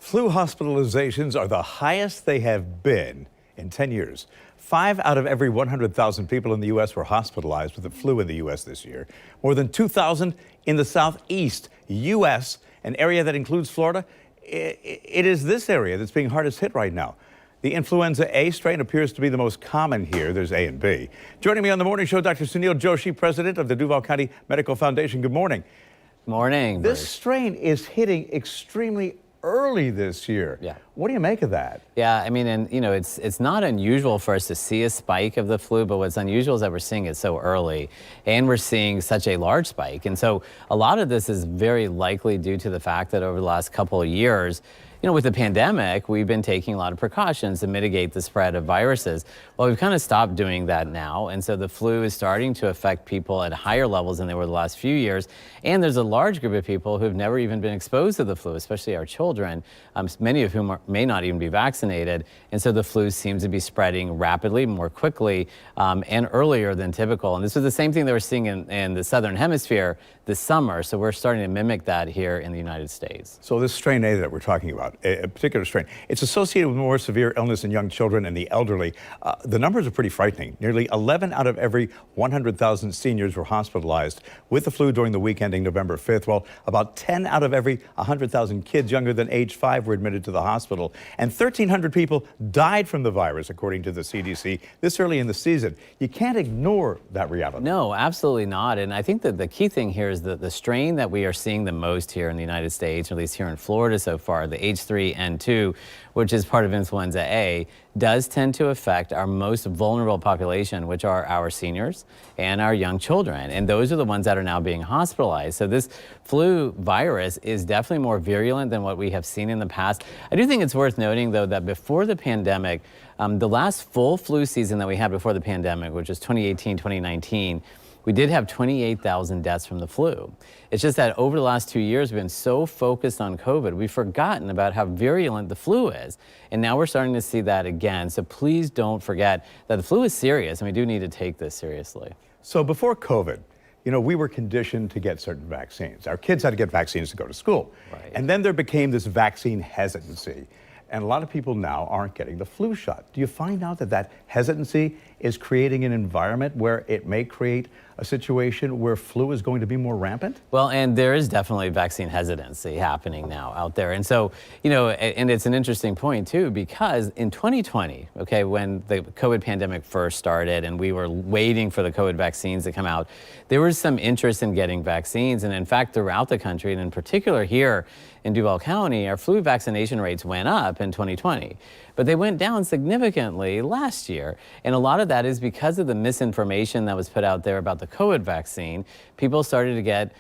Flu hospitalizations are the highest they have been in 10 years. 5 out of every 100,000 people in the U.S. were hospitalized with the flu in the U.S. this year. More than 2,000 in the southeast U.S., an area that includes Florida. It is this area that's being hardest hit right now. The influenza A strain appears to be the most common here. There's A and B. Joining me on the morning show, Dr. Sunil Joshi, president of the Duval County Medical Foundation. Good morning. Morning. This Bruce. strain is hitting extremely early this year. Yeah. What do you make of that? Yeah, I mean, and you know, it's not unusual for us to see a spike of the flu, but what's unusual is that we're seeing it so early, and we're seeing such a large spike. And so a lot of this is very likely due to the fact that over the last couple of years, you know, with the pandemic, we've been taking a lot of precautions to mitigate the spread of viruses. Well, we've kind of stopped doing that now. And so the flu is starting to affect people at higher levels than they were the last few years. And there's a large group of people who've never even been exposed to the flu, especially our children, many of whom may not even be vaccinated. And so the flu seems to be spreading rapidly, more quickly, and earlier than typical. And this was the same thing that we're seeing in the Southern Hemisphere this summer. So we're starting to mimic that here in the United States. So this strain A that we're talking about, a particular strain, it's associated with more severe illness in young children and the elderly. The numbers are pretty frightening. Nearly 11 out of every 100,000 seniors were hospitalized with the flu during the week ending November 5th, while about 10 out of every 100,000 kids younger than age 5 were admitted to the hospital. And 1,300 people died from the virus, according to the CDC, this early in the season. You can't ignore that reality. No, absolutely not. And I think that the key thing here is that the strain that we are seeing the most here in the United States, or at least here in Florida so far, the H3N2, which is part of influenza A, does tend to affect our most vulnerable population, which are our seniors and our young children. And those are the ones that are now being hospitalized. So this flu virus is definitely more virulent than what we have seen in the past. I do think it's worth noting, though, that before the pandemic, the last full flu season that we had before the pandemic, which was 2018, 2019, we did have 28,000 deaths from the flu. It's just that over the last 2 years, we've been so focused on COVID, we've forgotten about how virulent the flu is. And now we're starting to see that again. So please don't forget that the flu is serious, and we do need to take this seriously. So before COVID, you know, we were conditioned to get certain vaccines. Our kids had to get vaccines to go to school. Right. And then there became this vaccine hesitancy. And a lot of people now aren't getting the flu shot. Do you find out that that hesitancy is creating an environment where it may create a situation where flu is going to be more rampant? Well, and there is definitely vaccine hesitancy happening now out there. And so, you know, and it's an interesting point too, because in 2020, okay, when the COVID pandemic first started and we were waiting for the COVID vaccines to come out, there was some interest in getting vaccines. And in fact, throughout the country, and in particular here in Duval County, our flu vaccination rates went up in 2020, but they went down significantly last year. And a lot of that is because of the misinformation that was put out there about the COVID vaccine. People started to get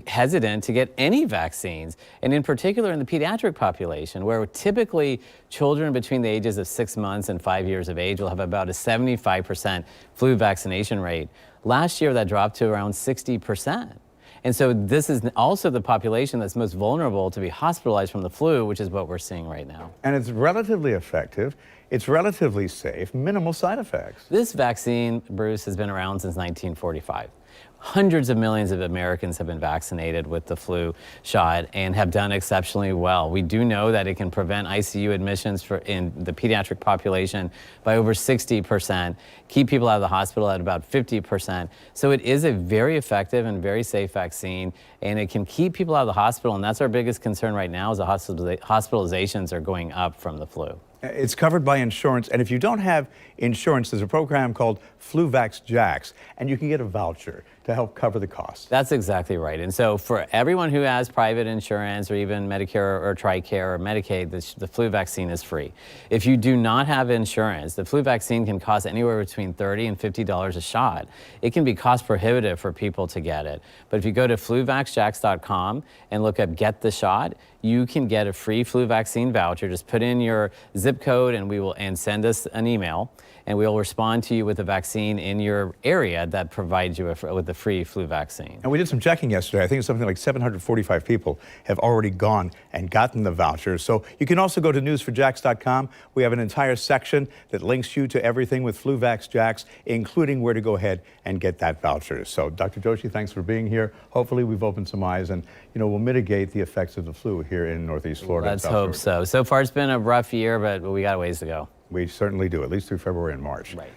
hesitant to get any vaccines, and in particular in the pediatric population, where typically children between the ages of 6 months and 5 years of age will have about a 75% flu vaccination rate. Last year, that dropped to around 60%. And so this is also the population that's most vulnerable to be hospitalized from the flu, which is what we're seeing right now. And it's relatively effective. It's relatively safe, minimal side effects. This vaccine, Bruce, has been around since 1945. Hundreds of millions of Americans have been vaccinated with the flu shot and have done exceptionally well. We do know that it can prevent ICU admissions in the pediatric population by over 60%, keep people out of the hospital at about 50%. So it is a very effective and very safe vaccine, and it can keep people out of the hospital. And that's our biggest concern right now, is the hospitalizations are going up from the flu. It's covered by insurance, and if you don't have insurance, there's a program called FluVaxJax, and you can get a voucher to help cover the cost. That's exactly right. And so for everyone who has private insurance or even Medicare or TRICARE or Medicaid, the flu vaccine is free. If you do not have insurance, the flu vaccine can cost anywhere between $30 and $50 a shot. It can be cost prohibitive for people to get it. But if you go to FluVaxJax.com and look up Get the Shot, you can get a free flu vaccine voucher. Just put in your zip code and send us an email, and we'll respond to you with a vaccine in your area that provides you with the free flu vaccine. And we did some checking yesterday. I think it's something like 745 people have already gone and gotten the vouchers. So you can also go to newsforjax.com. We have an entire section that links you to everything with FluVaxJax, including where to go ahead and get that voucher. So Dr. Joshi, thanks for being here. Hopefully we've opened some eyes and, you know, we'll mitigate the effects of the flu here. here in Northeast Florida. Let's South hope Georgia. so. So far, it's been a rough year, but we got a ways to go. We certainly do, at least through February and March. Right.